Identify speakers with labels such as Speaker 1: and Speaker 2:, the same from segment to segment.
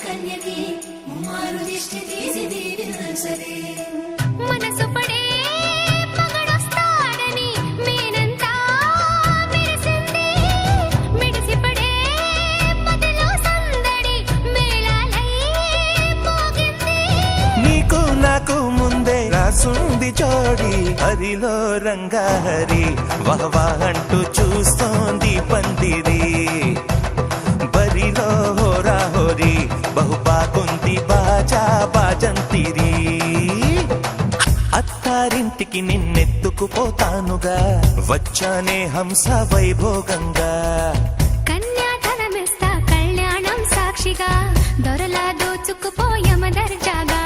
Speaker 1: కన్యకి ముమ్మారు దిష్టి తీసి దీవిన సరే
Speaker 2: మనసు పడే మగడొస్తాడని మేనంతా మెరిసింది మిడిసి పడే మదిలో సందడి మేళాలై మోగింది
Speaker 3: నీకు నాకు ముందే రాసుంది జోడి హరిలో రంగాహరి వహవా అంటూ చూస్తోంది పందిరి బరిలో హోరా హోరి బహుబాగుంది బాజా బాజంతిరి అత్తారింటికి నిన్నెత్తుకుపోతానుగా వచ్చానే హంస వైభోగంగా
Speaker 2: కన్యాధనమిస్తా కళ్యాణం సాక్షిగా దొరలా దోచుకుపోయమ దర్జాగా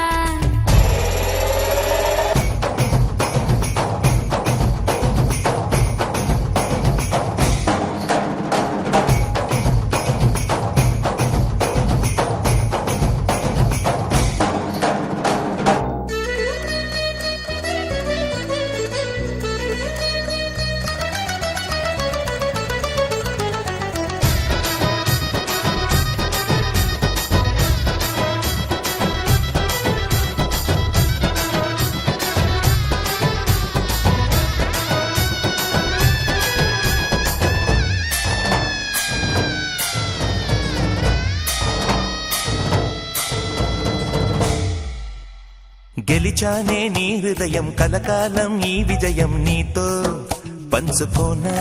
Speaker 3: గెలిచానే నీ హృదయం కలకాలం ఈ విజయం నీతో పంచుకోనా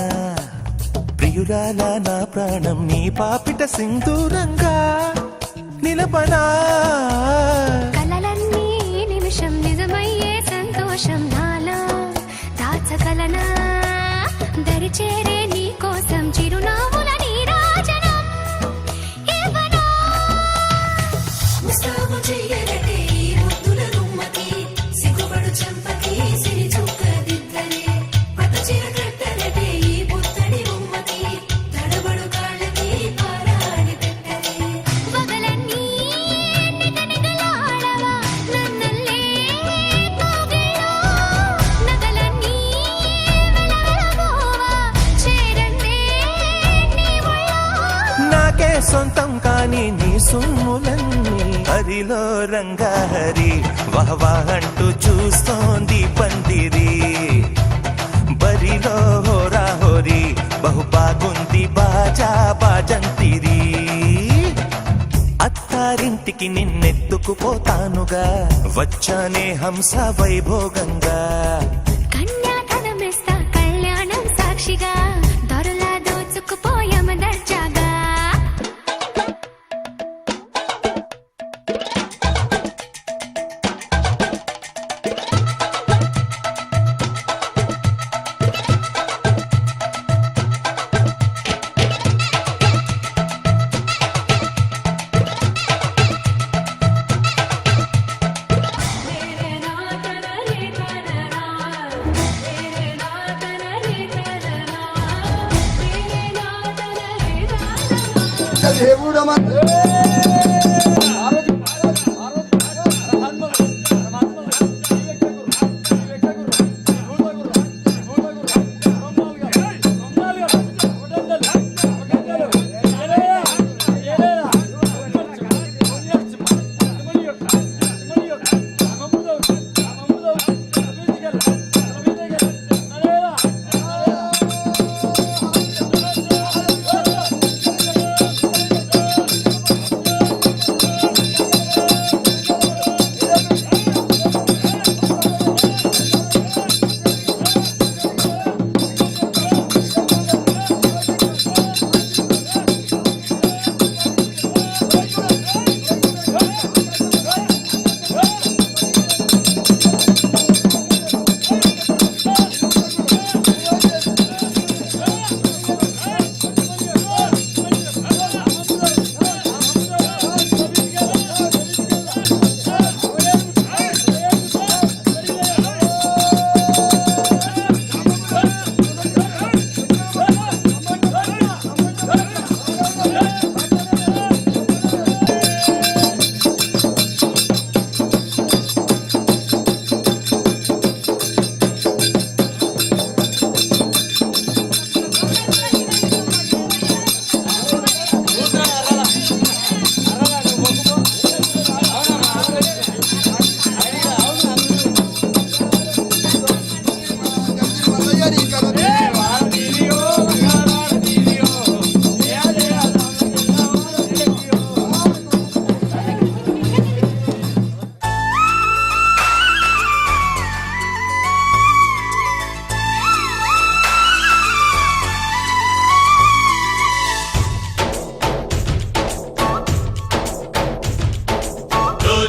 Speaker 3: ప్రియురాల నా ప్రాణం నీ పాపిట సింధూరంగా నిలపనా
Speaker 2: కలలన్నీ నిమిషం నిజమయ్యే సంతోషం నాలో దాచగలనా దరిచేరే నీ కోసం చిరునవ్వుల నీరాజనం ఇవ్వనా
Speaker 1: ముస్తాబు చెయ్యరటే ఈ ముద్దుల గుమ్మకి సిగ్గుపడు చంపకి సిరి చుక్క దిద్దరే పట్టు చీర కట్టరటే ఈ పుత్తడి బొమ్మకి తడబడు కాళ్ళకి పారాడి పెట్టరే
Speaker 2: పగలన్నీ నిగనిగలాడవా నన్నల్లే కోగిలో నగలన్నీ వెలవెలబోవా చేరందే నీ ఒళ్ళో
Speaker 3: నాకే సొంతం కాని నీ సొమ్ములన్నీ హరిలో రంగాహరి వహవా అంటూ చూస్తోంది పందిరి బరిలో హోరా హోరి బహుబాగుంది బాజా బాజంతిరి అత్తారింటికి నిన్నెత్తుకుపోతానుగా వచ్చానే హంస వైభోగంగా
Speaker 2: కన్యాధనమిస్తా కళ్యాణం సాక్షిగా దొరలా దోచుకుపోయమ దర్జాగా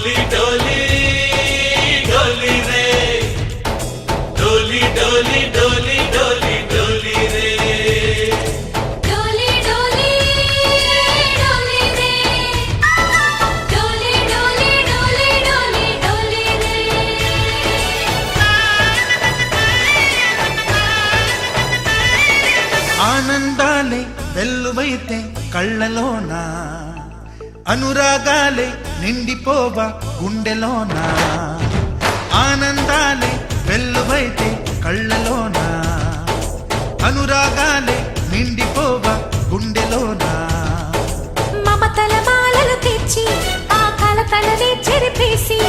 Speaker 3: डोली डोली डोली रे डोली डोली डोली डोली डोली रे
Speaker 2: डोली डोली डोली रे डोली डोली डोली डोली डोली रे
Speaker 4: ఆనందాలే వెల్లువైతే కళ్ళలోన అనురాగాలే నిండిపోవా గుండెలోన ఆనందాలే వెల్లువైతే కళ్ళలోన అనురాగాలే నిండిపోవా గుండెలోన
Speaker 2: మమతల మాలలు తెచ్చి ఆ కలతలని చెరిపేసి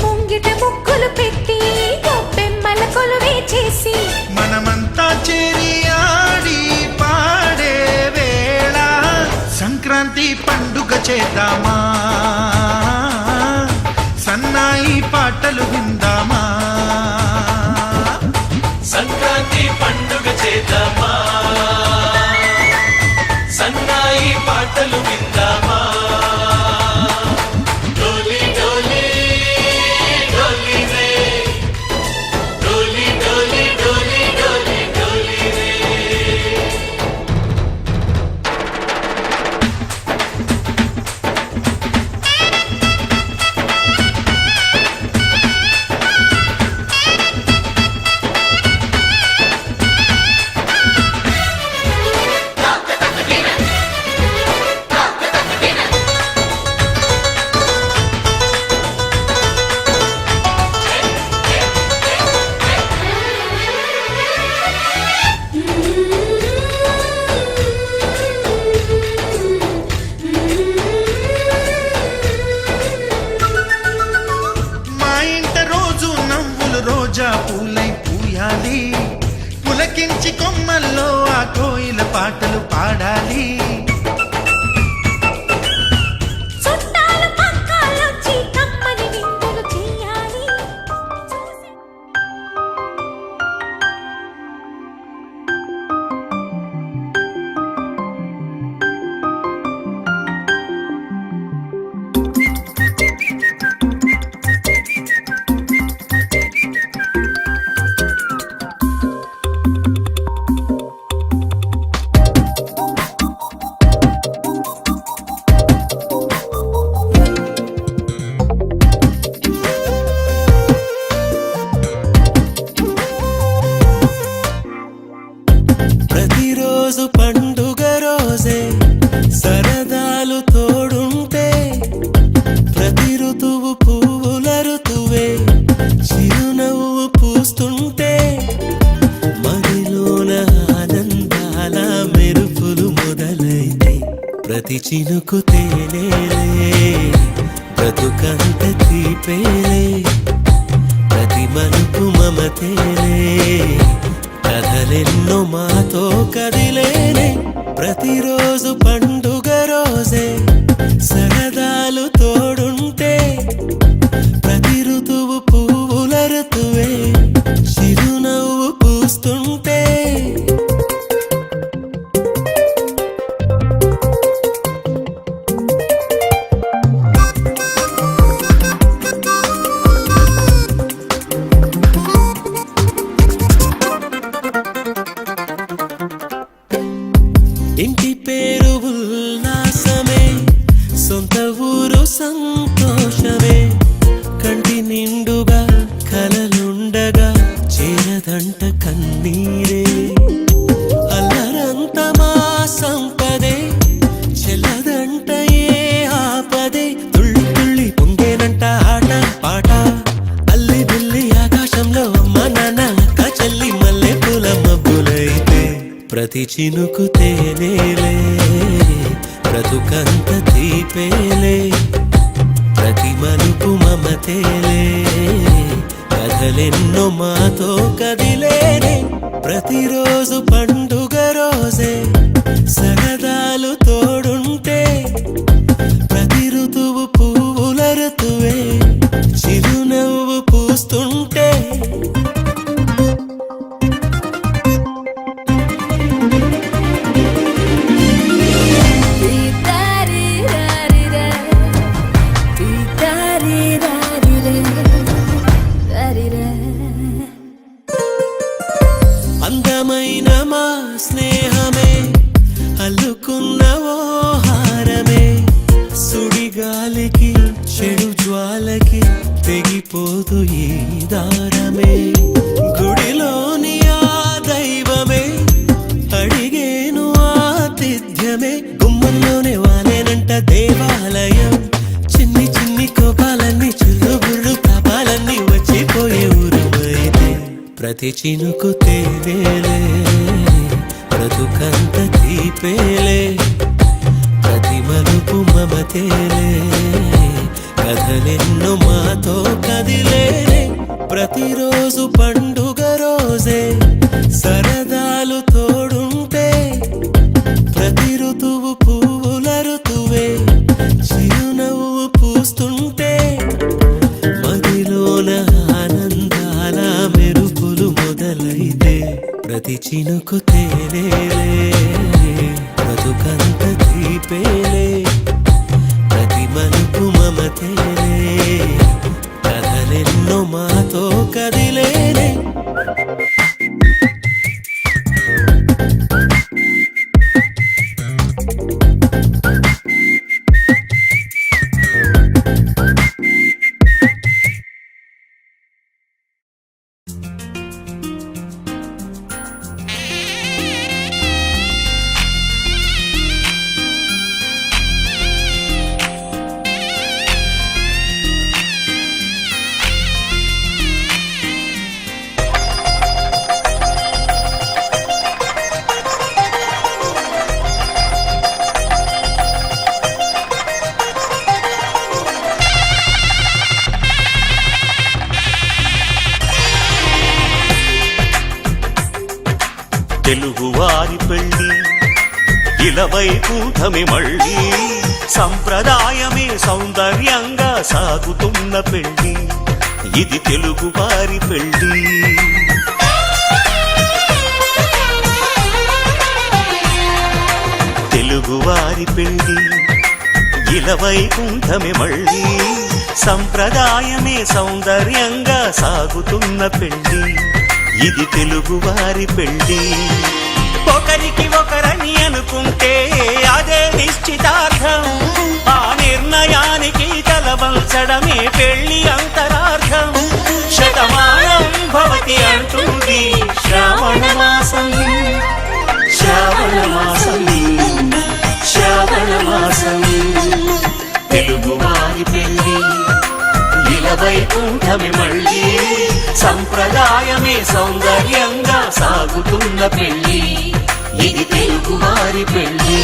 Speaker 2: ముంగిట ముగ్గులు పెట్టి గొప్పెమ్మల కొలువే చేసి
Speaker 4: మనమంతా చేరి ఆడి పాడే వేళ సంక్రాంతి పండుగ చేద్దామా సన్నాయి పాటలు విందామా
Speaker 3: సంక్రాంతి పండుగ చేద్దామా సన్నాయి పాటలు విందామా డోలి డోలి డోలి రే డోలి డోలి డోలి డోలి డోలి రే
Speaker 4: మా ఇంట రోజు నవ్వులు రోజా పూలై పూయాలి పులకించి కొమ్మల్లో ఆ కోయిల పాటలు పాడాలి
Speaker 2: చుట్టాలు పక్కాలొచ్చి కమ్మని విందులు చేయాలి
Speaker 3: ప్రతిరోజు పండుగ రోజే సరదాలు తోడుంటే ప్రతి ఋతువు పువ్వుల ఋతువే చిరునవ్వు పూస్తుంటే మదిలోన ఆనందాల మెరుపులు మొదలైతే ప్రతి చినుకు తేనేలే బ్రతుకంత తీపేలే ప్రతి మలుపు మమతేలే కథలెన్నో మాతో కదిలేనే ప్రతిరోజు పండుగ రోజే సరదాలు తోడుంటే ప్రతి ఋతువు పువ్వుల ఋతువే చిరునవ్వు పూస్తుంటే ఇంటి పేరు ఉల్లాసమే సొంత ఊరు సంతోషమే కంటి నిండుగా కలలుండగా చేరదంట కన్నీరే అల్లరంత మా సంపదే చెల్లదంట ఏ ఆపదే తుళ్ళి తుళ్ళి పొంగేనంట ఆట పాట అల్లి బిల్లి ఆకాశంలో అమ్మ నాన్న అక్క చెల్లి మల్లె పూల మబ్బులైతే ప్రతి చినుకు తేనేలే బ్రతుకంత తీపేలే ప్రతి మలుపు మమతేలే కథలెన్నో మాతో కదిలేనే ప్రతిరోజు పండుగ రోజే సరదాలు తోడుంటే ప్రతి ఋతువు పువ్వుల ఋతువే చిరునవ్వు పూస్తుంటే
Speaker 2: Di-da-di-da-di-da. Di-da-di
Speaker 3: దేవాలయం చిన్ని చిన్ని కోపాలన్నీ చిల్లుబుర్రు పాపాలన్నీ వచ్చిపోయే ఊరుమైతే ప్రతి చినుకు తేనేలే బ్రతుకంత తీపేలే ప్రతి మలుపు మమతేలే కథలెన్నో మాతో కదిలేలే ప్రతిరోజు పండుగ రోజే సరదాలు తోడుంటే ప్రతి ఋతువు పువ్వుల ఋతువే చిరునవ్వు పూస్తుంటే మదిలోన ఆనందాల మెరుపులు మొదలైతే ప్రతి చినుకు తేనేలే బ్రతుకంత తీపేలే ప్రతి మలుపు మమతేలే కథలెన్నో మాతో కదిలేలే
Speaker 5: తెలుగువారి పెళ్ళి ఇలవైకుంఠమి మళ్ళీ సంప్రదాయమే సౌందర్యంగా సాగుతున్న పెళ్ళి ఇది తెలుగువారి పెళ్ళి తెలుగువారి పెళ్ళి ఇలవైకుంఠమి మళ్ళీ సంప్రదాయమే సౌందర్యంగా సాగుతున్న పెళ్ళి ఇది తెలుగువారి పెళ్ళి ఒకరికి ఒకరని అనుకుంటే అదే నిశ్చితార్థం ఆ నిర్ణయానికి తలవంచడమే పెళ్ళి అంతరార్థం శతమానం భవతి అంటుంది శ్రావణ మాసం శ్రావణ మాసం శ్రావణ మాసం తెలుగువారి పెళ్ళి ఇలవైకుంఠమి మళ్ళీ సంప్రదాయమే సౌందర్యంగా సాగుతున్న పెళ్ళి ఇది తెలుగువారి పెళ్ళి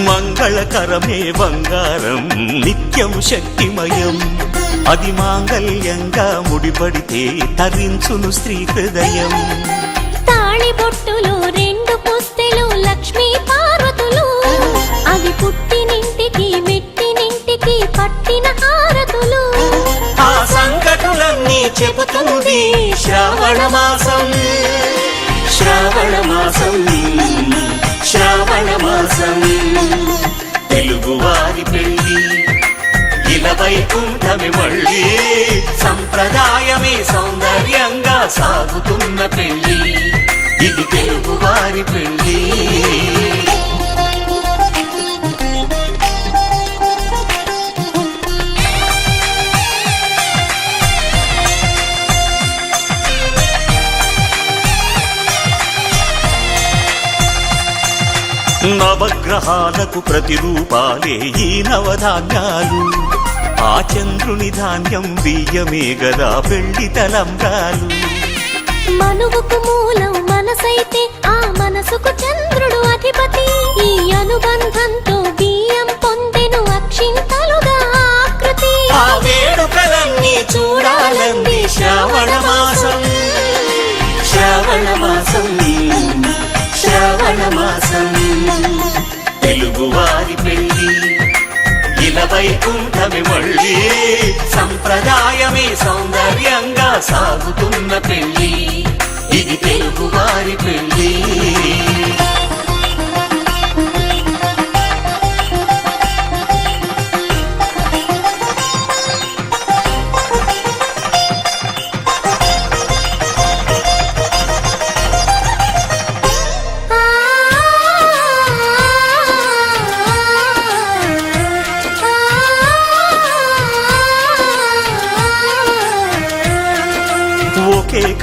Speaker 5: మంగళకరమే బంగారం నిత్యం శక్తిమయం అది మాంగళ్యంగా ముడిపడితే తరించును స్త్రీ హృదయం
Speaker 2: తాళి బొట్టులు రెండు పుస్తెలు లక్ష్మీ పార్వతులు అవి పుట్టినింటికి మెట్టినింటికి పట్టిన హారతులు
Speaker 5: ఆ సంకటులన్నీ చెబుతుంది శ్రావణ మాసం శ్రావణ మాసం శ్రావణ మాసం తెలుగువారి పెళ్ళి ఇలవైకుంఠమి మళ్ళీ సంప్రదాయమే సౌందర్యంగా సాగుతున్న పెళ్ళి ఇది తెలుగువారి పెళ్ళి నవగ్రహాలకు ప్రతిరూపాలే ఈ నవధాన్యాలు ఆ చంద్రుని ధాన్యం బియ్యమే గదా పెళ్లి తలంబ్రాలు
Speaker 2: మనువుకు మూలం మనసైతే ఆ మనసుకు చంద్రుడు అధిపతి ఈ అనుబంధంతో బియ్యం పొందెను అక్షింతలుగా ఆకృతి
Speaker 5: ఆ వేడుకలన్నీ చూడాలంది శ్రావణ మాసం శ్రావణ మాసం శ్రావణ మాసం తెలుగువారి పెళ్ళి ఇలవైకుంఠమి మళ్ళీ సంప్రదాయమే సౌందర్యంగా సాగుతున్న పెళ్ళి ఇది తెలుగువారి పెళ్ళి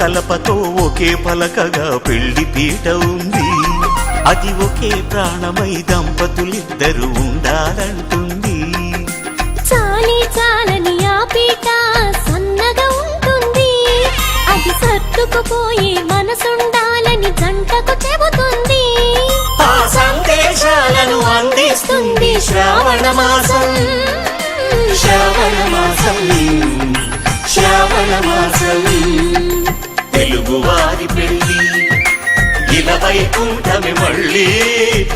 Speaker 5: కలపతో ఒకే పలకగా పెళ్లి పీట ఉంది. అది ఒకే ప్రాణమై దంపతులిద్దరు ఉండాలంటుంది.
Speaker 2: చాలి చాలని ఆ పీట సన్నగా ఉంటుంది. అది సర్దుకుపోయే మనసుండాలని జంటకు చెబుతుంది.
Speaker 5: ఆ సందేశాలను అందిస్తుంది శ్రావణ మాసం. శ్రావణ మాసం, శ్రావణ మాసం. తెలుగువారి పెళ్లి ఇలా వైకుంఠమే మళ్ళీ.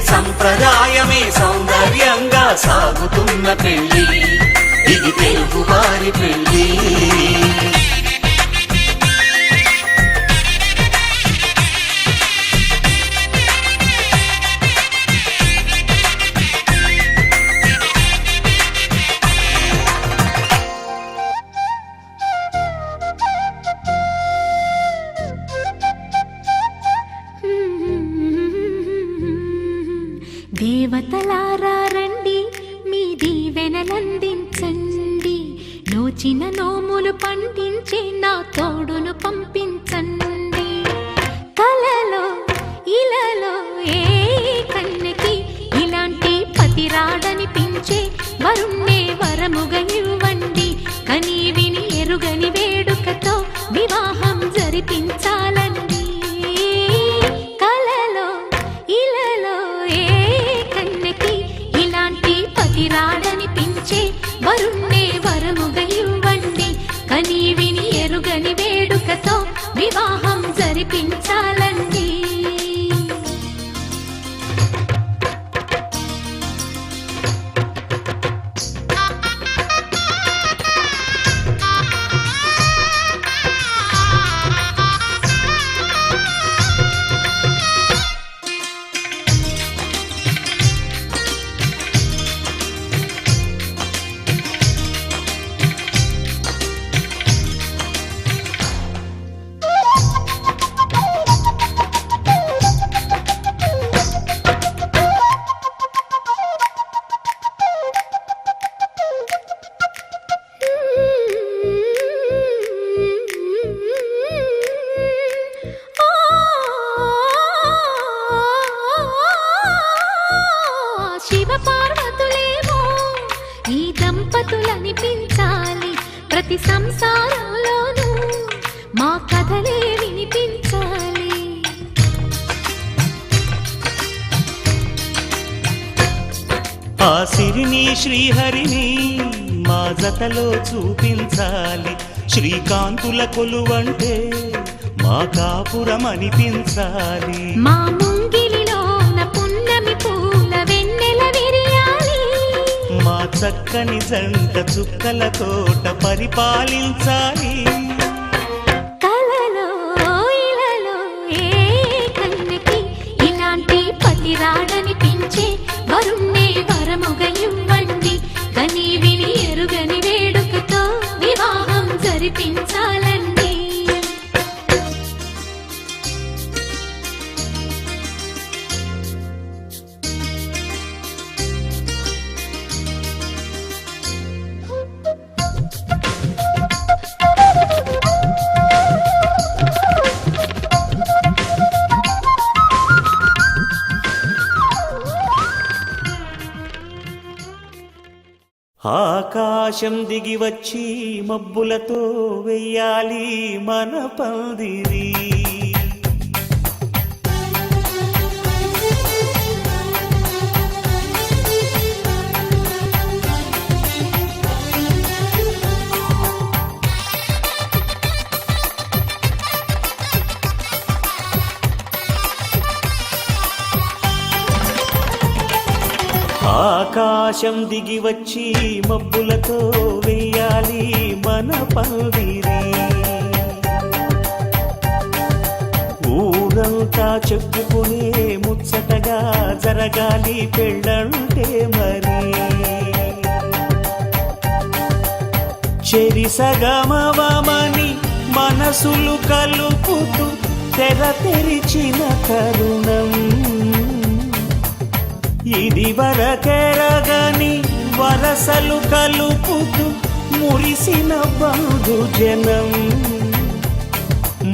Speaker 5: సంప్రదాయమే సౌందర్యంగా సాగుతున్న పెళ్లి. ఇది తెలుగువారి పెళ్లి.
Speaker 2: దేవతలారా రండి, మీ దీవెనలందించండి. నోచిన నోములు పండించే నా తోడును పంపించండి. కలలో ఇలలో ఏ కన్నెకి ఇలాంటి పతి రాడనిపించే వరుణ్ణే వరముగా ఇవ్వండి. కని విని ఎరుగని వేడుకతో వివాహం జరిపించాలండి. కలలో ఇలలో ఏ కన్నెకి ఇలాంటి పతి రాడనిపించే వరుణ్ణే వరముగా ఇవ్వండి. కని విని ఎరుగని వేడుకతో వివాహం జరిపించాలండి. శివ పార్వతులేమో ఈ దంపతులనిపించాలి. ప్రతి సంసారంలోనూ మా కథలే వినిపించాలి.
Speaker 5: ఆ సిరిని శ్రీహరిని మా జతలో చూపించాలి. శ్రీకాంతుల కొలువంటే మా కాపురం అనిపించాలి.
Speaker 2: మా ముంగిలిలోన పున్నమి పూల వెన్నెల విరియాలి.
Speaker 5: మా చక్కని జంట చుక్కల తోట పరిపాలించాలి.
Speaker 2: కలలో ఇలలో ఏ కన్నెకి ఇలాంటి పతి రాడనిపించే వరుణ్ణే వరముగా ఇవ్వండి. కని విని ఎరుగని వేడుకతో వివాహం జరిపించాలండి.
Speaker 5: ఆకాశం దిగి వచ్చి మబ్బులతో వెయ్యాలి మన పందిరి. ఆకాశం దిగి వచ్చి మబ్బులతో వెయ్యాలి మన పందిరి. ఊరంతా చెప్పుకునే ముచ్చటగా జరగాలి పెళ్ళంటే మరి. చెరిసగమవమని మనసులు కలుపుతూ తెర తెరిచిన తరుణం. ఇది వరకెరగని వరసలు కలుపుతూ మురిసిన బంధుజనం.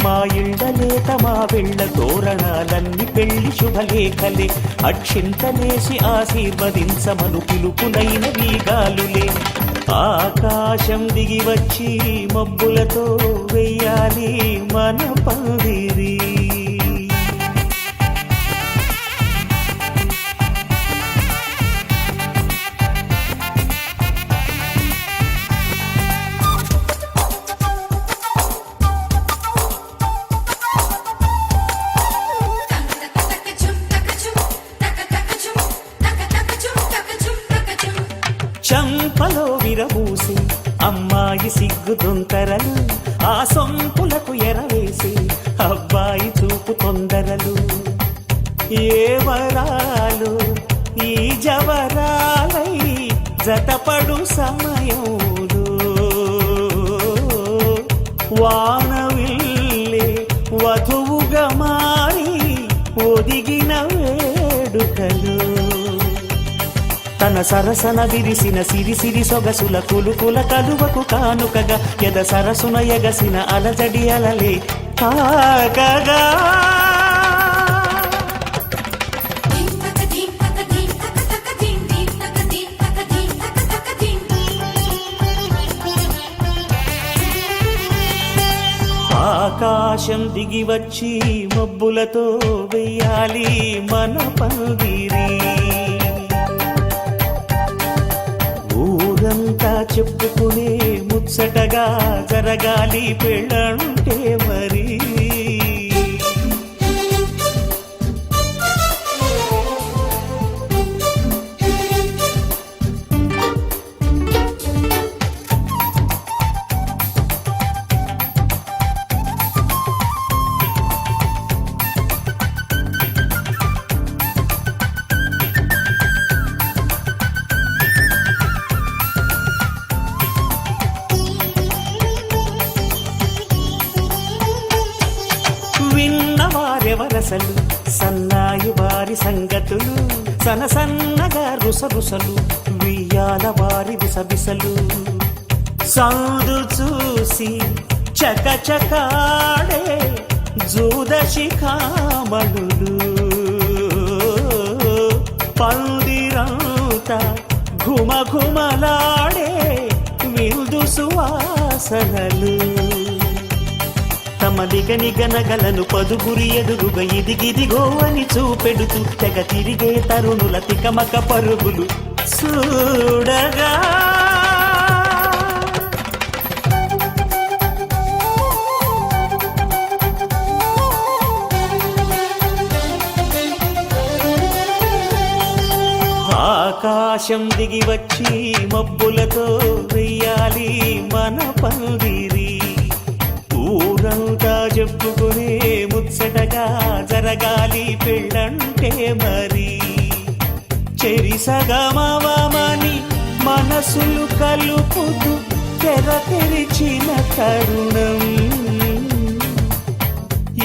Speaker 5: మా ఇళ్ళలేత మా వెళ్ళ తోరణాలన్నీ పెళ్లి శుభలేఖలే అక్షింతలేసి ఆశీర్వదించమను పిలుపునైన వీగాలులే ఆకాశం దిగి వచ్చి మబ్బులతో వెయ్యాలి మన పందిరి చంపలో విరబూసి అమ్మాయి సిగ్గు దొంతరలు ఆ సొంపులకు ఎరవేసి అబ్బాయి చూపు తొందరలు ఏ వరాలు ఈ జవరాలై జతపడు సమయంలో వానవిల్లే వధువుగా మారి ఒదిగిన వేడుకలు తన సరసన విరిసిన సిరిసిరి సొగసుల కులుకుల కలువకు కానుకగా ఎద సరసున ఎగసిన అలజడి అలలే తాకగా ఆకాశం దిగి వచ్చి మబ్బులతో వెయ్యాలి మన పందిరి ఊరంతా చెప్పుకునే ముచ్చటగా జరగాలి పెళ్ళంటే మరి విన్నవారెవరసలు సన్నాయి వారి సంగతులు సన్నగా రుసరుసలు వియ్యాల వారి విసబిసలు సౌదు చూసి చకచకాడే జూదశిఖామణులు పందిరంతా ఘుమఘుమలాడే విందు సువాసనలు తమలిగనిగనగలను పదుగురి ఎదురుగా ఇదిగిదిగో అని చూపెడుతూ తెగ తిరిగే తరుణుల తికమక పరుగులు చూడగా ఆకాశం దిగి వచ్చి మబ్బులతో వెయ్యాలి మన పందిరి ఊరంతా చెప్పుకునే ముచ్చటగా జరగాలి పెళ్ళంటే మరి చెరిసగమవమని మనసులు కలుపుతూ తెర తెరిచిన తరుణం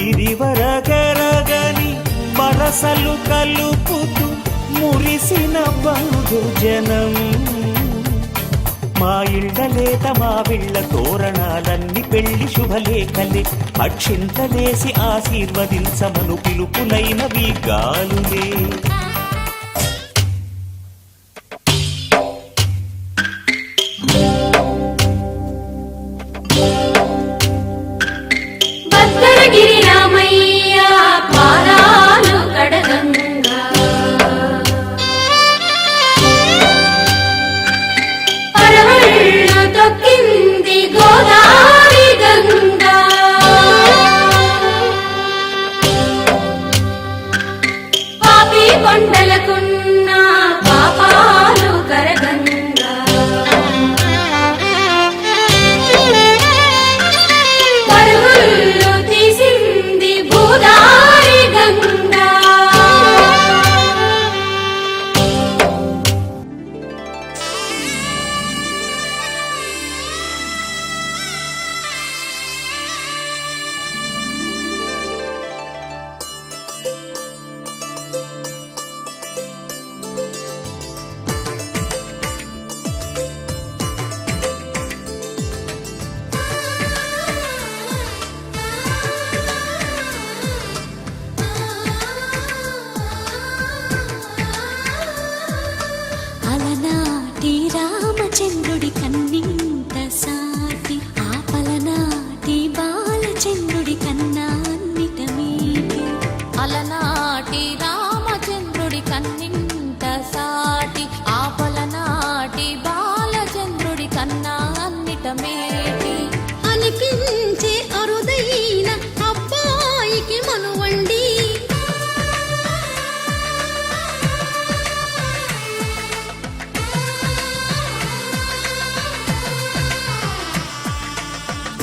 Speaker 5: ఇది వరకెరగని వరసలు కలుపుతూ మురిసిన బంధుజనం మా ఇళ్ళలేత మా వీళ్ళ తోరణాలన్నీ పెళ్లి శుభలేఖలే అక్షింతలేసి ఆశీర్వదించమను పిలుపులైనవి గాలులే
Speaker 2: భద్రగిరి రామయ్య పాదాలు కడగంగా పరవళ్ళు తొక్కింది గోదావరి గంగా పాపి కొండ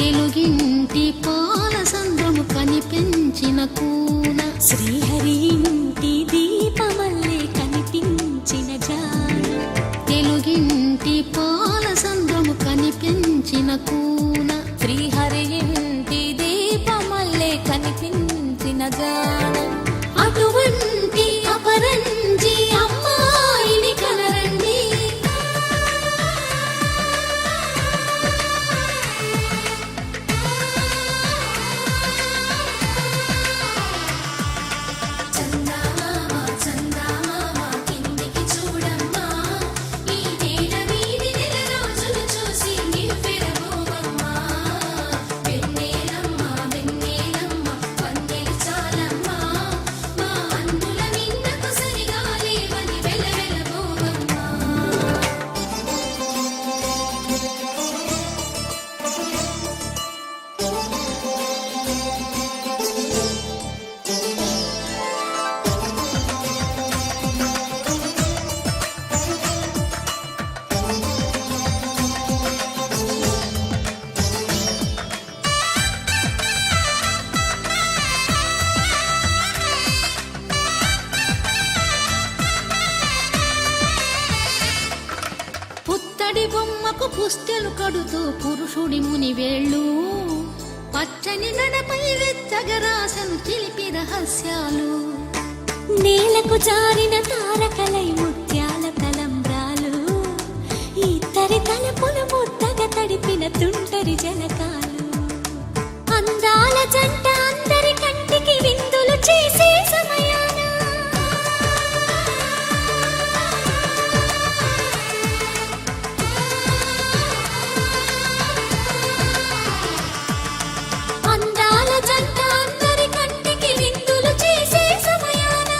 Speaker 2: తెలుగింటి పాల సంద్రము కనిపించిన కూన
Speaker 6: శ్రీహరి ఇంటి దీపమల్లే కనిపించిన జాన
Speaker 2: తెలుగింటి పాల సంద్రము కనిపించిన కూన
Speaker 6: శ్రీహరి ఇంటి దీపమల్లే కనిపించిన జాన
Speaker 2: అటువంటి అపరంజి అమ్మాయిని కనరండి
Speaker 1: చందమామ చందమామ కిందికి చూడమ్మా ఈ నేల వీధి నెల రోజులు చూసి నివ్వెరబోవమ్మా వెన్నెలమ్మ వెన్నెలమ్మ వన్నెలు చాలమ్మా మా అన్నుల నిన్నకు సరిగా లేవని వెలవెలబోవమ్మా
Speaker 2: పుత్తడి బొమ్మకు పుస్తెలు కడుతూ పురుషుడి ముని వేళ్ళు పచ్చని గడపై వెచ్చగరాసను చిలిపి రహస్యాలు
Speaker 6: నేలకు జారిన తారకలై ముత్యాల తలంబ్రాలు ఇద్దరి తలపులు ముద్దగా తడిపిన తుంటరి జలకాలు అందాల జంట అందరి కంటికి విందులు చేసే సమయాన అందాల జంట అందరి కంటికి విందులు చేసే సమయాన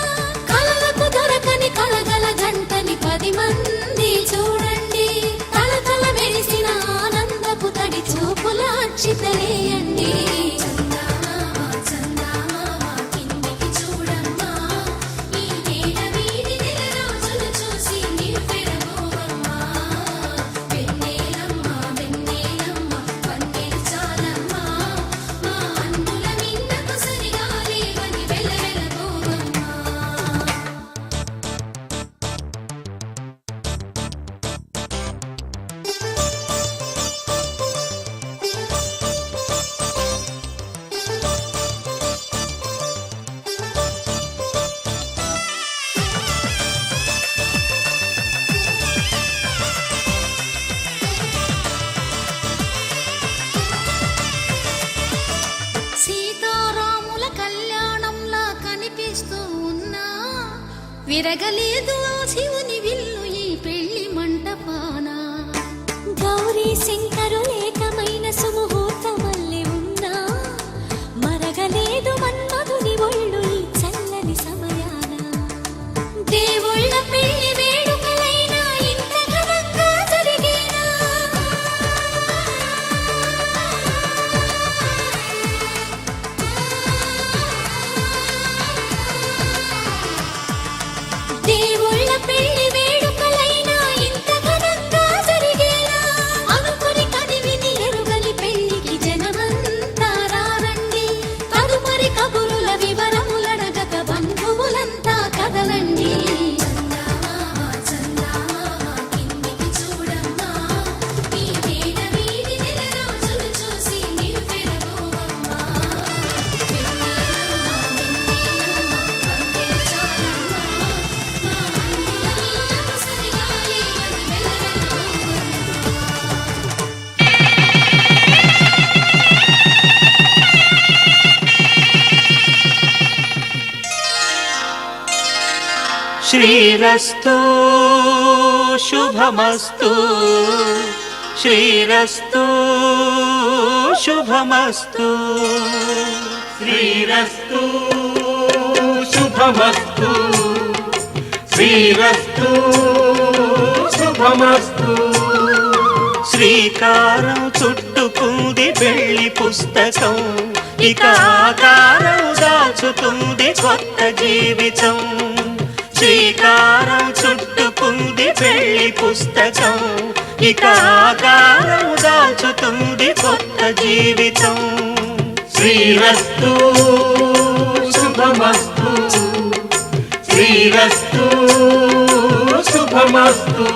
Speaker 6: కలలకు దొరకని కలగల జంటని 10 మంది చూడండి కలకల మెరిసిన ఆనందపు తడి చూపుల అచ్చితలేయండి
Speaker 1: చందమామ చందమామ కిందికి చూడమ్మా ఈ నేల వీధి నెల రోజులు చూసి నివ్వెరబోవమ్మా వెన్నెలమ్మ వెన్నెలమ్మ వన్నెలు చాలమ్మా మా అన్నుల నిన్నకు సరిగా లేవని వెలవెలబోవమ్మా
Speaker 2: సీతారాముల కళ్యాణంలా కనిపిస్తూ ఉన్నా విరగలేదు ఆ శివుని విల్లు ఈ పెళ్లి మంటపాన
Speaker 6: గౌరీ శంకరు ఏకమైన సుముహూర్తమల్లె ఉన్నా మరగలేదు మన్మధుని ఒళ్ళు ఈ చల్లని సమయాన
Speaker 2: దేవుళ్ళ పెళ్లి వేడుకలైనా ఇంత ఘనంగా జరిగేనా దేవుళ్ళ పెళ్లి వేడుకలైనా ఇంత ఘనంగా జరిగేనా అనుకుని కదివిని ఎరుగని పెళ్లికి జనమంతా రారండి తదుపరి కబురుల వివరములడగక బంధువులంతా కదలండి
Speaker 1: చందమామ చందమామ కిందికి చూడమ్మా ఈ నేల వీధి నెల రోజులు చూసి నివ్వెరబోవమ్మా వెన్నెలమ్మ వెన్నెలమ్మ వన్నెలు చాలమ్మా మా అన్నుల నిన్నకు సరిగా లేవని వెలవెలబోవమ్మా
Speaker 5: శ్రీరస్తు శుభమస్తు శ్రీరస్తు శుభమస్తు
Speaker 7: శ్రీరస్తు శుభమస్తు శ్రీరస్తు శుభమస్తు
Speaker 5: శ్రీకారం చుట్టుకుంది పెళ్లి పుస్తకం ఇక ఆకారం దాచుతుంది కొత్త జీవితం శ్రీకారం చుట్టుకుంది పెళ్లి పుస్తకం ఇక ఆకారం దాల్చుతుంది కొత్త జీవితం శ్రీరస్తు శుభమస్తు శ్రీరస్తు శుభమస్తు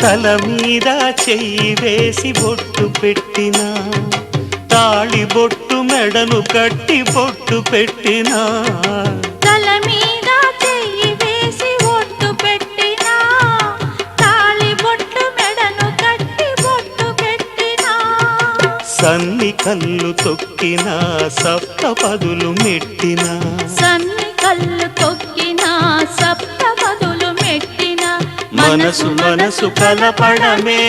Speaker 5: తల మీద చెయ్యి వేసి బొట్టు పెట్టినా తాళి బొట్టు మెడను కట్టి బొట్టు పెట్టినా
Speaker 6: తల మీద చెయ్యి వేసి ఒట్టు పెట్టినా తాళి బొట్టు మెడను కట్టి బొట్టు పెట్టినా
Speaker 5: సన్ని కళ్ళు తొక్కినా సప్త పదులు మెట్టినా
Speaker 6: సన్ని కళ్ళు తొక్కినా సప్త పదులు మెట్టినా
Speaker 5: మనసు మనసు కలపడమే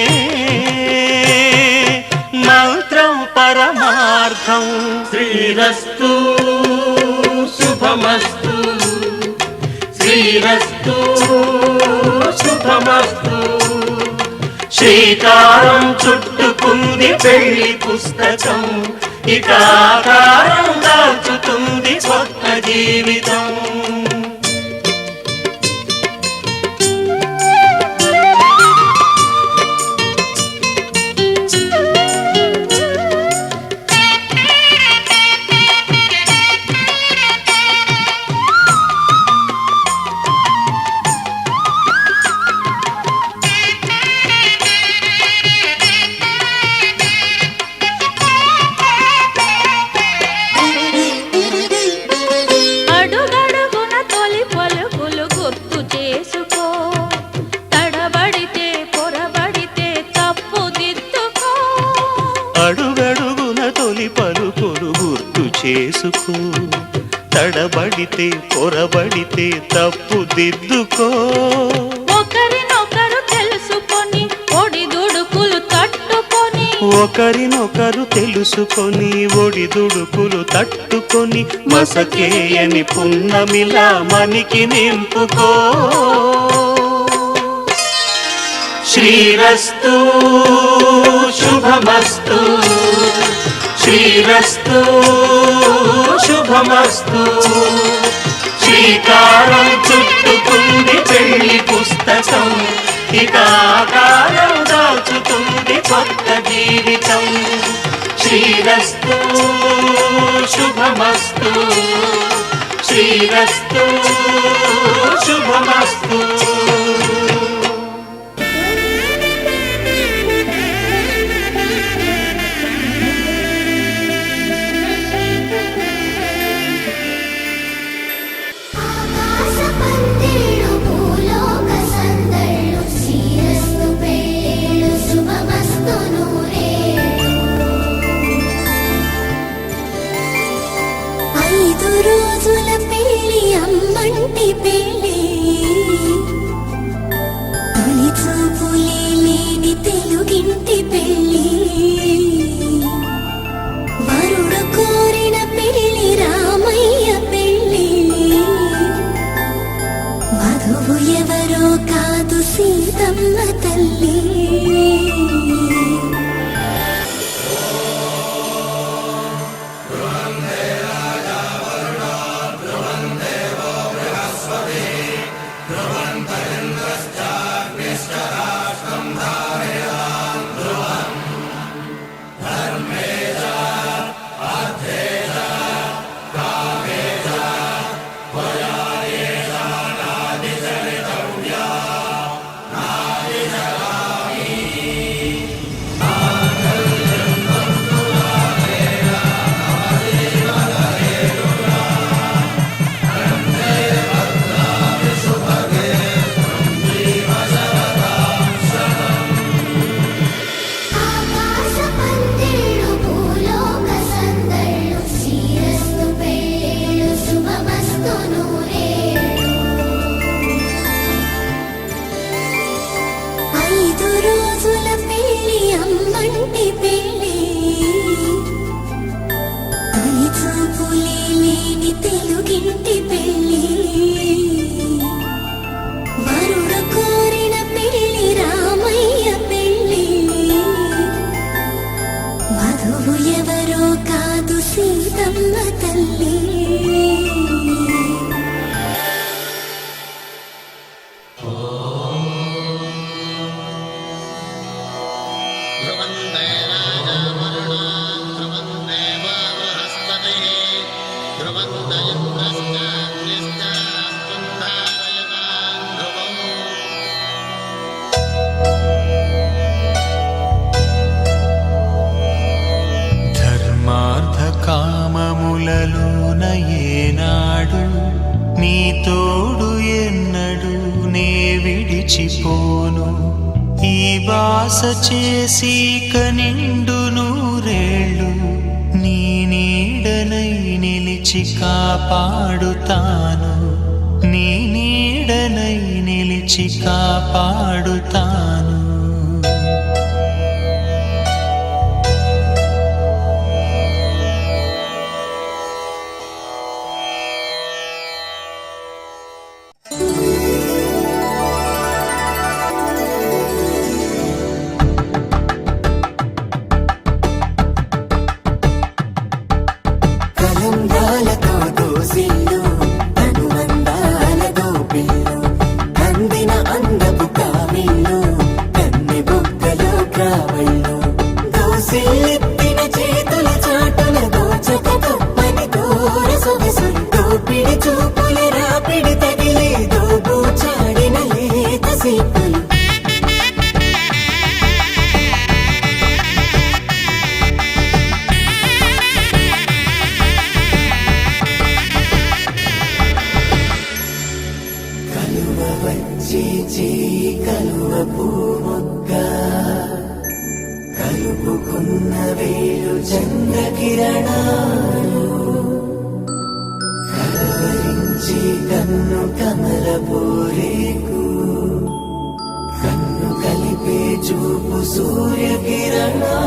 Speaker 5: మంత్రం పరమార్థం శ్రీరస్తు శుభమస్తు శ్రీరస్తు శుభమస్తు శ్రీకారం చుట్టుకుంది పెళ్లి పుస్తకం ఇక ఆకారం దాల్చుతుంది కొత్త జీవితం
Speaker 6: అడుగడుగున తొలి పలుకులు గుర్తు చేసుకో తడబడితే పొరబడితే తప్పు దిద్దుకో
Speaker 5: అడుగడుగున తొలి పలుకులు గుర్తు చేసుకో తడబడితే పొరబడితే తప్పు దిద్దుకో
Speaker 6: ఒకరినొకరు తెలుసుకొని ఒడిదుడుకులు తట్టుకొని
Speaker 5: ఒకరినొకరు తెలుసుకొని ఒడిదుడుకులు తట్టుకొని మసకేయని పున్నమిలా మనికి నింపుకో శ్రీరస్తు శుభమస్తు శ్రీరస్తు శుభమస్తు శ్రీకారం చుట్టుకుంది పెళ్లి పుస్తకం ఇక ఆకారం దాల్చుతుంది కొత్త జీవితం శ్రీరస్తు శుభమస్తు శ్రీరస్తు శుభమస్తు
Speaker 2: ఆకాశ పందిళ్ళు భూలోక సందళ్ళు శ్రీరస్తు పెళ్ళిళ్ళు శుభమస్తు నూరేళ్ళు 5 రోజుల పెళ్ళి అమ్మంటి పెళ్ళి తొలి చూపులే లేని తెలుగింటి పెళ్ళి వరుడు కోరిన పెళ్ళి రామయ్య పెళ్ళి వధువు ఎవరో కాదు సీతమ్మ తల్లి తల్లి
Speaker 7: ధర్మార్థ కామములలోన ఏనాడు నీ తోడు ఎన్నడు నే విడిచిపోను ఈ బాస చేసి కనిండు నూరేళ్ళు నీ నీడనై నిలిచి కాపాడుతాను నీ నీడనై నిలిచి కాపాడుతాను
Speaker 8: కలంగాలతో దోసిల్లు అనువందాలతో పిల్లు అందిన అందపు కావిల్లు కన్నె బొక్కలో క్రావళ్ళు దోసిల్లెత్తిన చేతుల చాటున దోచక తప్పని దూర సొగసుంటూ పిడి చూపుల రాపిడి తగిలే దోబూచాడిన లేత సీపులు కలువ పూమొక్క కలుపుకున్న వేలు చంద్రకిరణాలు కలవరించి కన్ను కమల పోరేకు కన్ను కలిపే చూపు సూర్యకిరణాలు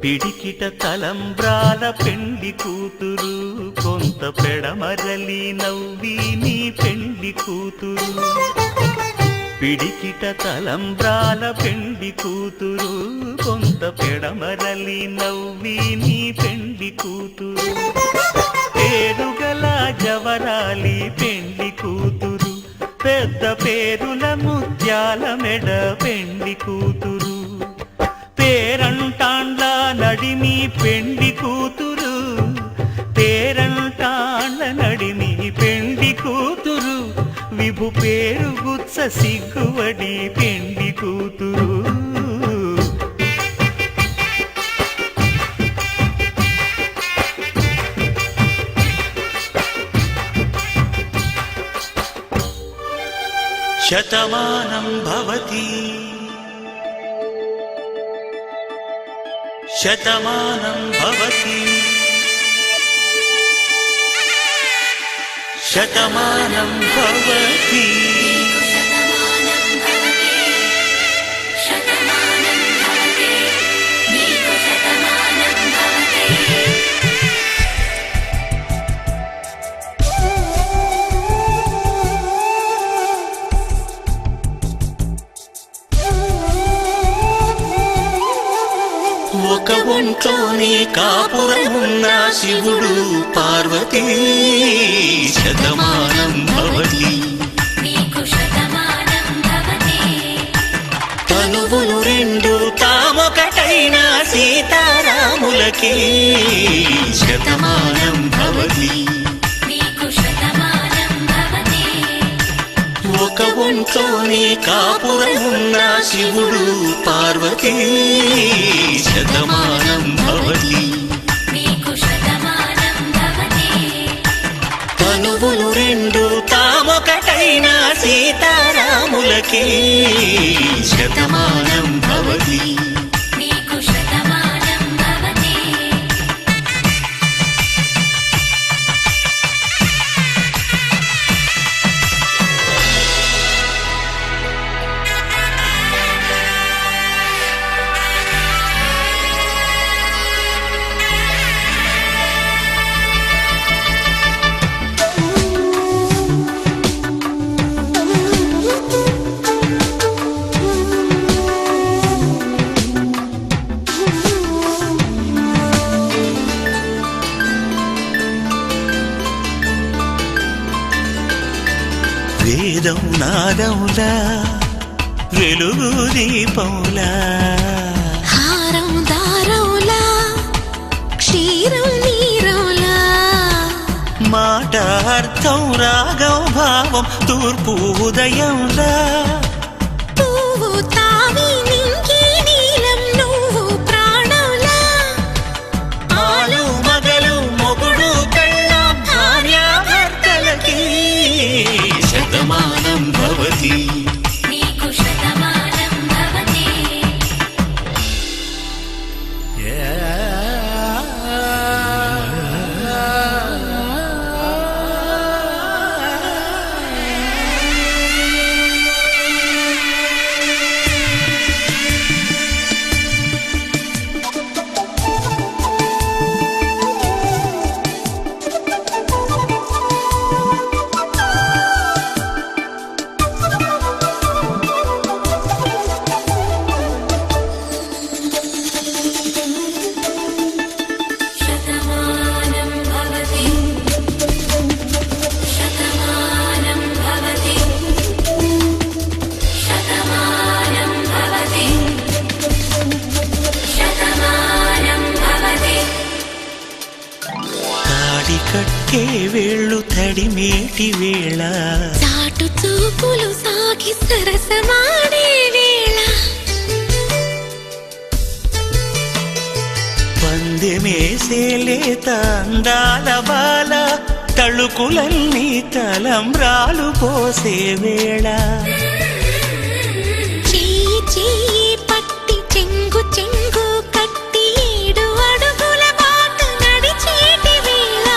Speaker 3: పిడికిట తలంబ్రాల పెండి కూతురు కొంత పెడమరలి నవ్వి నీ పెండి కూతురు పిడికిట తలంబ్రాల పెండి కూతురు కొంత పెడమరలి నవ్వి నీ పెండి కూతురు పేరుగల జవరాలి పెండి కూతురు పెద్ద పేరుల ముత్యాల మెడ పెండి కూతురు పేరంటాండ్ల నడిమి పెండి కూతురు పేరంటాండ్ల నడిమి పెండి కూతురు విభు పేరు గుత్స సిగ్గువడి పెండి కూతురు శతమానం భవతి శతమానం భవతి శతమానం భవతి ఒక ఒంట్లోని కాపురమున్న శివుడు పార్వతీ శతమానం భవతి తనువులు రెండు తామొకటైన సీతారాములకి శతమానం భవతి ఒక ఒంట్లోని కాపురమున్న శివుడు పార్వతీ శతమానం భవతి తనువులు రెండు తామొకటైన సీతారాములకి శతమానం భవతి నాదంలా వెలుగు దీపంలా
Speaker 2: హారం దారంలా క్షీరం నీరంలా
Speaker 3: మాట అర్థం రాగం భావం తూర్పు ఉదయంలా
Speaker 2: పువ్వు తావి నింగి నీలం నువ్వు ప్రాణంలా
Speaker 3: ఆలు మగలు మొగుడు పెళ్ళాం భార్యాభర్తలకి శతమానం భవతి
Speaker 1: నీకు శతమానం భవతి శతమానం భవతి శతమానం భవతి శతమానం భవతి శతమానం భవతి
Speaker 3: తాడి కట్టే వేళ్ళు తడిమేటి వేళ
Speaker 2: చాటు చూపులు సాగి సరసమాడే వేళ
Speaker 3: పందెమేసే లేత అందాల బాల తళుకులన్నీ తలంబ్రాలు పోసే వేళ
Speaker 2: చెయ్యి చెయ్యి పట్టి చెంగు చెంగు కట్టి 7 అడుగుల బాట నడిచేటి వేళ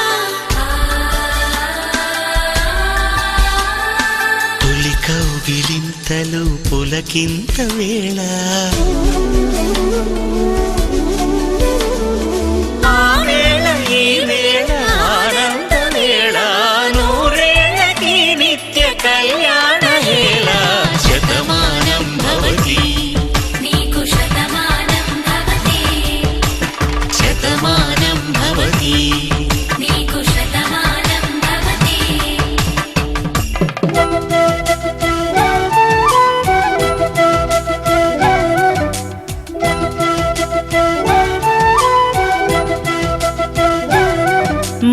Speaker 3: తొలి కౌగిలింతలు పులకింత వేళ ఆ వేళ ఈ వేళ ఆనంద వేళ నూరేళ్ళకి నిత్య కళ్యాణ వేళ శతమానం భవతి
Speaker 1: నీకు శతమానం భవతి
Speaker 3: శతమానం భవతి
Speaker 1: నీకు శతమానం భవతి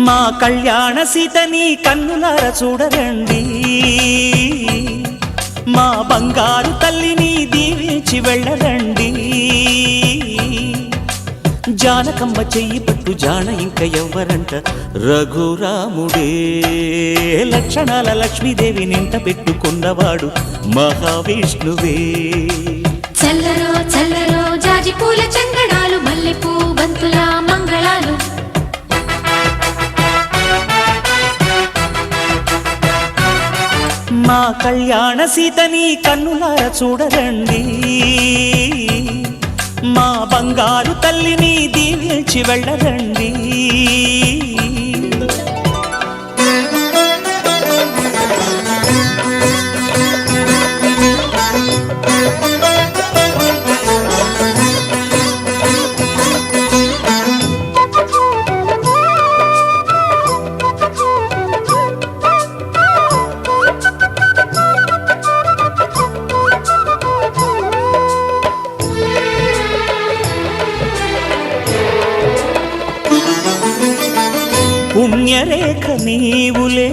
Speaker 3: మా కళ్యాణ సీతని కన్నులార చూడరండి మా బంగారు తల్లిని దీవించి వెళ్ళరండి జానకమ్మ చెయ్యి పట్టు జాన ఇంక ఎవ్వరంట రఘురాముడే లక్షణాల లక్ష్మీదేవి నింట పెట్టుకున్నవాడు మహావిష్ణువే
Speaker 1: చల్లరో చల్లరో జాజి పూల చందనాలు మల్లెపూ బంతుల మంగళాలు
Speaker 3: మా కళ్యాణ సీతని కన్నులార చూడరండి మా బంగారు తల్లిని దీవించి వెళ్ళరండి పుణ్యరేఖ నీవులే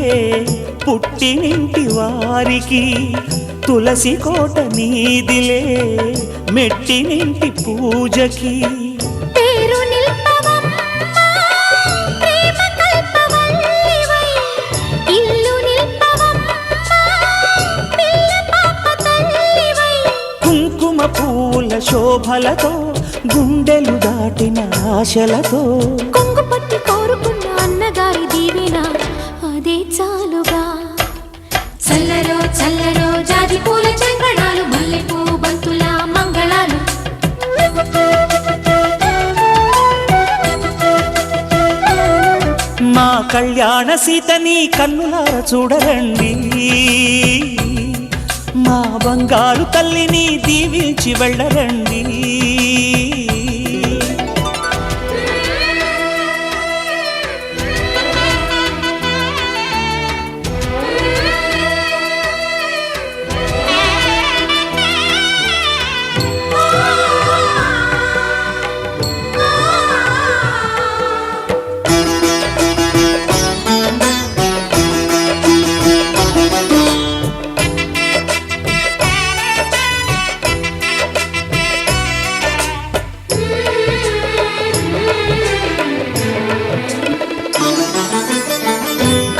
Speaker 3: పుట్టినింటి వారికి తులసి కోట నీదిలే మెట్టినింటి పూజకి
Speaker 2: పేరు నిల్పవమ్మా ప్రేమ కల్పవల్లివై ఇల్లు నిల్పవమ్మా పిల్ల పాప తల్లివై
Speaker 3: కుంకుమ పూల శోభలతో గుండెలు దాటిన ఆశలతో
Speaker 2: కొంగు పట్టి కోరుకున్న అన్నగారి దీవెన అదే చాలుగా
Speaker 1: చల్లరో చల్లరో జాజి పూల చందనాలు మల్లెపూ బంతుల మంగళాలు
Speaker 3: మా కళ్యాణ సీతని కన్నులార చూడరండి మా బంగారు తల్లిని దీవించి వెళ్ళరండి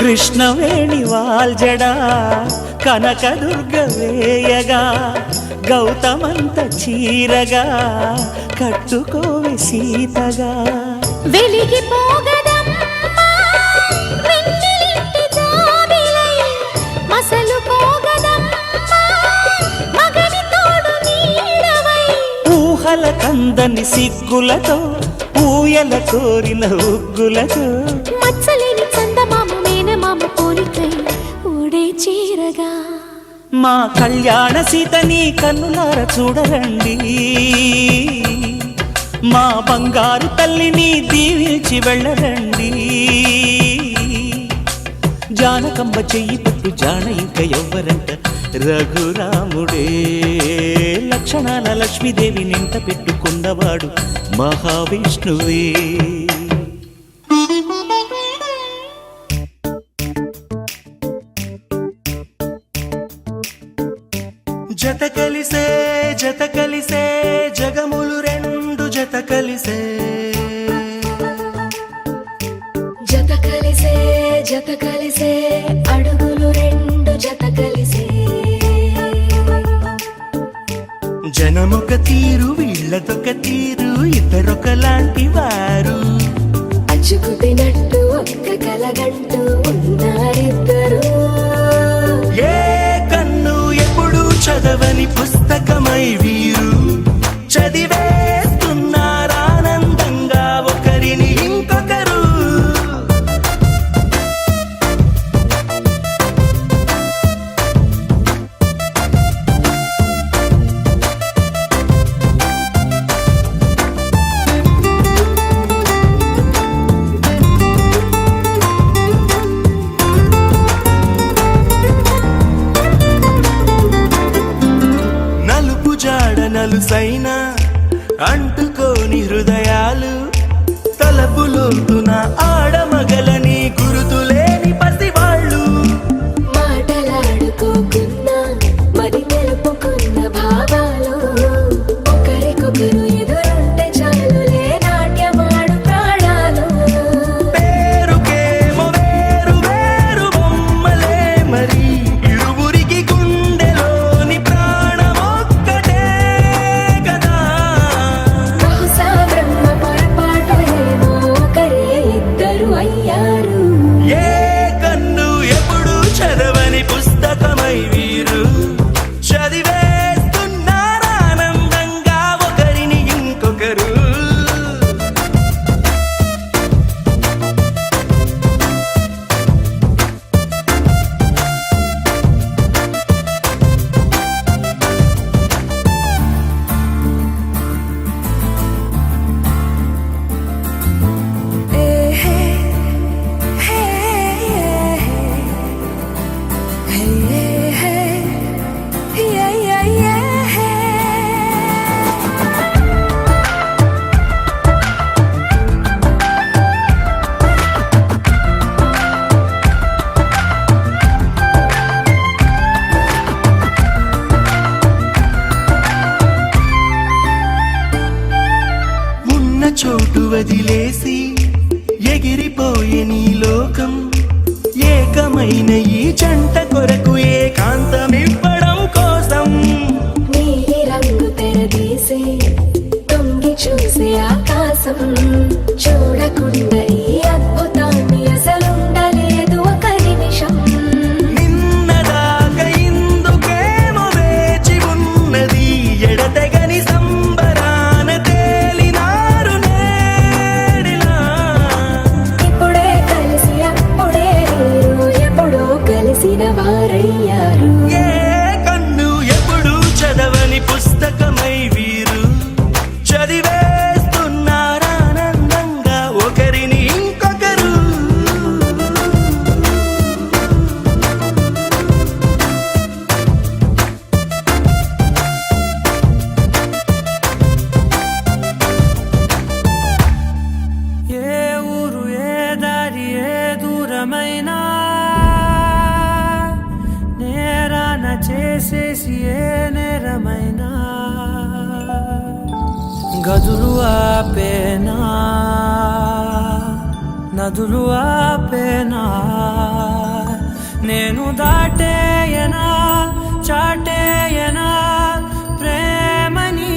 Speaker 3: కృష్ణవేణి వాల్జడా కనకదుర్గ వేయగా గౌతమంత చీరగా కట్టుకోవే సీతగా
Speaker 2: వెలిగిపోగదమ్మా వెన్నెలింటి జాబిలై మసలుకోగదమ్మా మగని తోడు నీడవై
Speaker 3: ఊహల కందని సిగ్గులతో ఊయల కోరిన ఉగ్గులతో
Speaker 2: మచ్చలేని చందమామ మేనమామ పోలికై ఊడే చీరగా
Speaker 3: మా కళ్యాణ సీతని కన్నులార చూడరండి మా బంగారు తల్లిని దీవించి వెళ్ళరండి జానకమ్మ చెయ్యి పట్టు జాన ఇంక ఎవ్వరంట రఘురాముడే లక్షణాల లక్ష్మీదేవి నింట పెట్టుకున్నవాడు మహావిష్ణువే
Speaker 4: జత కలిసే జగములు రెండు జత కలిసే
Speaker 1: జత కలిసే అడుగులు రెండు జత కలిసే
Speaker 4: జనమొక తీరు వీళ్ళదొక తీరు ఇద్దరొకలాంటి వారు
Speaker 1: అచ్చుకుతినట్టు ఒక్క కలగంటూ ఉన్నారిద్దరు
Speaker 4: ఏ కన్ను ఎప్పుడు చదవని పుస్తకమై వీరు చదివేస్తున్నారానందంగా ఒకరిని ఇంకొకరు నలుసైన అంటుకోని హృదయాలు తలపులోతున ఆడమగలని గురుతులేని పసివాళ్ళు
Speaker 1: మాటలాడుకోకున్నా మరి తెలుపుకున్న భావాలు ఒకరికొకరు ఎదురుంటే చాలులే నాట్యమాడు ప్రాణాలు
Speaker 4: పేరుకేమో వేరు వేరు బొమ్మలే మరి ఇరువురికి గుండెలోని ప్రాణమొక్కటే కదా
Speaker 1: బహుశా బ్రహ్మ పొరపాటు ఏమో ఒకరే ఇద్దరు అయ్యారు
Speaker 4: ఏ కన్ను ఎప్పుడు చదవని పుస్తకమై వీరు చదివేస్తున్నారానందంగా ఒకరిని ఇంకొకరు ఉన్న చోటు వదిలేసి ఎగిరిపోయే నీ లోకం ఏకమైన ఈ జంట కొరకు ఏకాంతమివ్వడం కోసం
Speaker 1: నీలి రంగు తెరదీసే తొంగి చూసే ఆకాశం చూడకుండా ఈ అద్భుతాన్ని అసలుండలేదు ఒక నిమిషం
Speaker 4: నిన్నదాకా ఇందుకేమో వేచి ఉన్నది ఎడతెగని సంబరాన తేలినారు నేడిలా
Speaker 1: ఇప్పుడే కలిసి అప్పుడే మీరు ఎప్పుడో కలిసిన వారయ్యారు
Speaker 4: ఏ కన్ను ఎప్పుడు చదవని పుస్తకమై వీరు చదివేస్తున్నారానందంగా ఒకరిని ఇంకొకరు
Speaker 9: ఏ ఊరు ఏ దారి ఏ దూరమైనా నేరాన చేసేసి ఏ నేరమైనా గదులు ఆపేనా నా నదులు ఆపేనా నేను దాటేయనా చాటేయనా ప్రేమని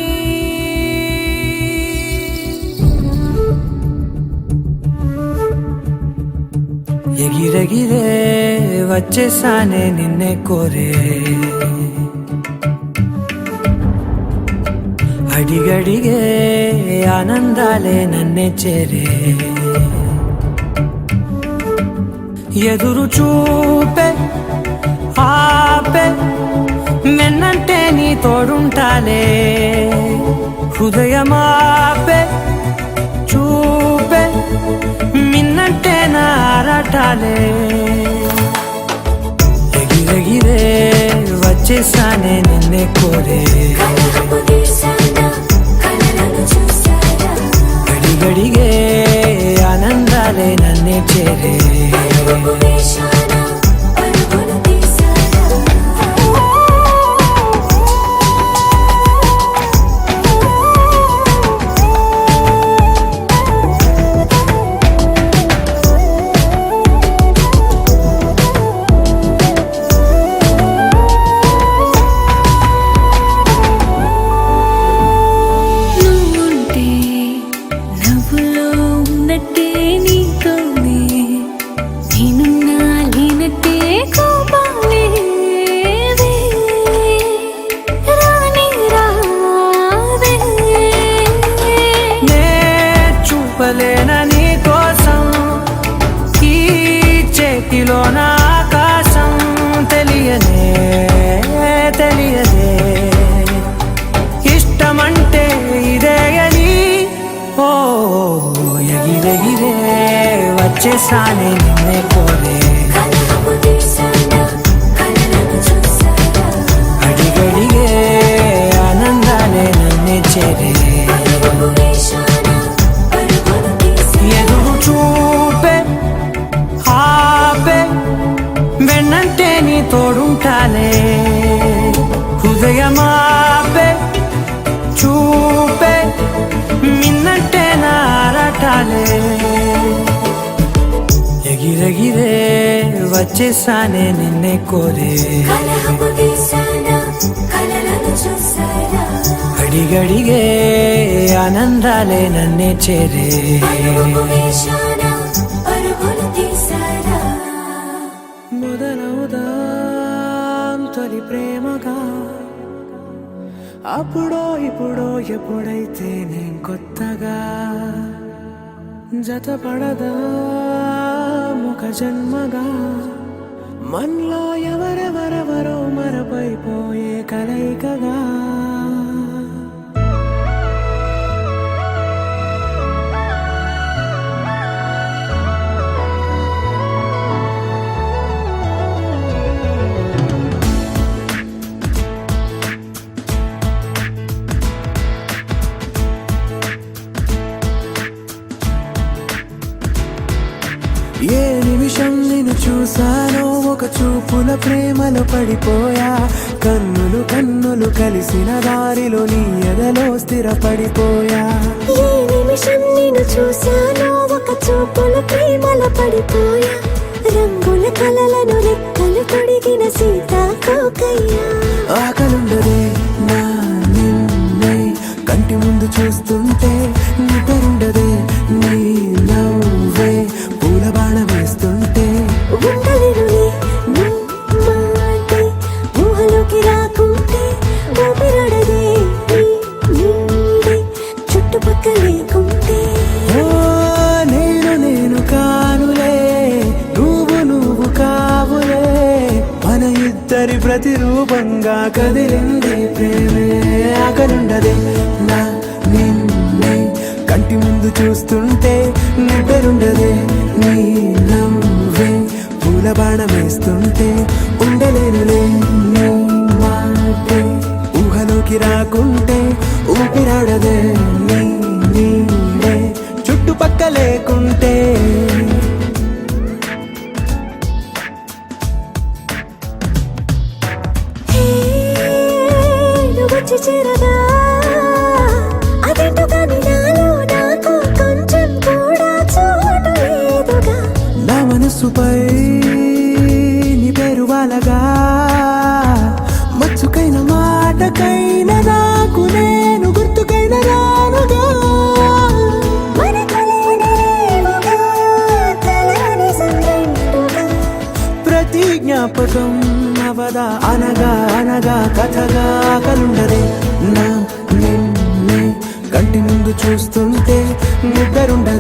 Speaker 9: ఎగిరెగిరే వచ్చేసానే నిన్నే కోరే అడిగడిగే ఆనందాలే నన్నే చేరే ఎదురు చూపే ఆపే నిన్నంటే నీ తోడుంటాలే హృదయమాపే చూపే మిన్నంటే నారాటాలే ఎగిరెగిరే వచ్చేసానే నిన్నే కోరే
Speaker 1: కలహపు దేశాన కలలను చూసారా
Speaker 9: గడిగడిగే ఆనందాలే నన్నే చేరే
Speaker 1: కలహపు దేశాన పరుగులు తీసారా
Speaker 2: నువ్వుంటే నవ్వులో ఉన్నట్టే నీతోనే నేనున్నా లేనట్టే కోపాలే రాని రావే
Speaker 9: నే చూపలేనా నీ కోసం ఈ చేతిలో నా ఆకాశం తెలియదే తెలియదే ఇష్టమంటే ఇదే అని ఓ ఎగిరెగిరే వచ్చేసానే నిన్నే కోరే
Speaker 1: కలహపు దేశాన కలలను చూసారా
Speaker 9: అడిగడిగే ఆనందాలే నన్నే చేరే
Speaker 1: కలహపు దేశాన పరుగులు తీసారా
Speaker 9: ఎదురు చూపే ఆపే వెన్నంటే నీ తోడుంటాలే హృదయమాపే చూపే మిన్నంటే నారాటాలే ఎగిరెగిరే వచ్చేసానే నిన్నే కోరే
Speaker 1: కలహపు దేశాన కలలను చూసారా
Speaker 9: అడిగడిగే ఆనందాలే నన్నే చేరే
Speaker 1: కలహపు దేశాన పరుగులు తీసారా
Speaker 9: మొదలవుదాం తొలి ప్రేమగా అప్పుడో ఇప్పుడో ఎప్పుడైతే నేను కొత్తగా జతపడదా ముఖ జన్మగా మనలో ఎవరెవరెవరో మరపైపోయే కలయికగా ఏ నిమిషం నిన్ను చూసానో ఒక చూపుల ప్రేమలో పడిపోయా కన్నులు కన్నులు కలిసిన దారిలో నీ ఎదలో స్థిరపడిపోయా
Speaker 2: ఏ నిమిషం నేను చూశానో ఒక చూపుల ప్రేమలో పడిపోయా రంగుల కలలను రెక్కలు తొడిగిన సీతాకోకయ్యా
Speaker 9: ఆకలుండదే నా నిన్నే కంటి ముందు చూస్తుంటే నిద్రుండదే నీ నవ్వే పూల బాణ వేస్తుంటే
Speaker 2: ఉండలేనులే నీ మాటే ఊహలోకి రాకుంటే ఊపిరాడదే నీ నీడే చుట్టుపక్కల లేకుంటే
Speaker 9: ఓ నేను కానులే నువ్వు కావులే మన ఇద్దరి ప్రతిరూపంగా కదిలింది ప్రేమే ఆకలుండదే నా నిన్నే కంటి ముందు చూస్తుంటే నిద్రుండదే నీ నవ్వే పూల బాణ వేస్తుంటే ఉండలేనులే నీ మాటే ఊహలోకి రాకుంటే ఊపిరాడదే నీ నీడే చుట్టుపక్క లేకుంటే
Speaker 2: నువ్వు వచ్చి చేరగా అదేంటో కానీ నాలో నాకు కొంచెం
Speaker 9: జ్ఞాపకం అవదా అనగా అనగా కథగా కలుండదే నా నిన్నే కంటి ముందు చూస్తుంటే నిద్రుండదే